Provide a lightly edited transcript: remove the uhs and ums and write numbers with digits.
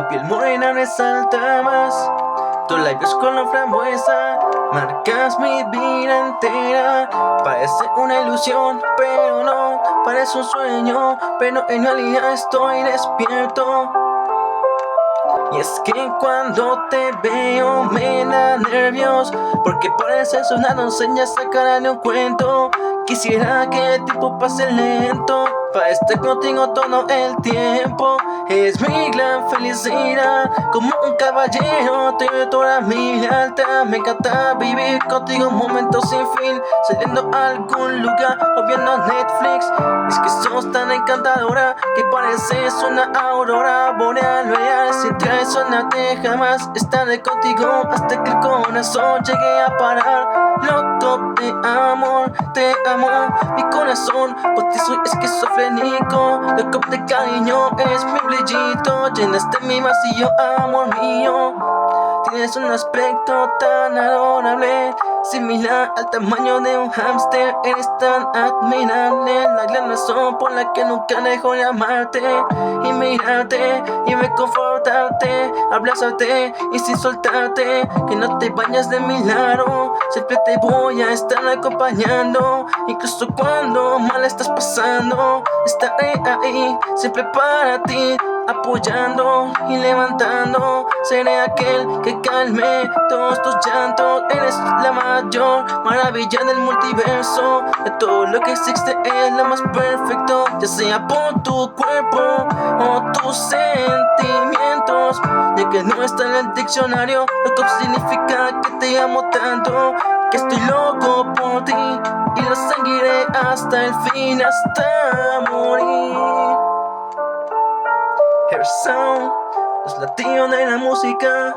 Tu piel morena resalta más, tus labios color frambuesa, marcas mi vida entera. Parece una ilusión, pero no, parece un sueño, pero en realidad estoy despierto. Y es que cuando te veo me da nervios, porque pareces una doncella sacada de un cuento. Quisiera que el tiempo pase lento, para estar contigo todo el tiempo. Es mi gran felicidad, como un caballero te doy toda mi lealtad. Me encanta vivir contigo momentos sin fin, saliendo a algún lugar o viendo Netflix. Es que sos tan encantadora que pareces una aurora boreal real. Sin traicionarte jamás estaré contigo hasta que el corazón llegue a parar. Loco de amor, te amo, mi corazón por ti soy esquizofrénico. Loco de cariño es mi brillito, llenaste mi vacío, amor mío. Tienes un aspecto tan adorable, similar al tamaño de un hámster. Eres tan admirable, la gran razón por la que nunca dejo de amarte y mirarte y reconfortarte, abrazarte y sin soltarte. Que no te vayas de mi lado, siempre te voy a estar acompañando. Incluso cuando mal estás pasando, estaré ahí siempre para ti, apoyando y levantando. Seré aquel que calme todos tus llantos. Eres la mayor maravilla del multiverso. De todo lo que existe es lo más perfecto, ya sea por tu cuerpo o tus sentimientos. Ya que no está en el diccionario, lo que significa que te amo tanto, que estoy loco por ti y lo seguiré hasta el fin, hasta morir. Hair Sound, los latidos de la música.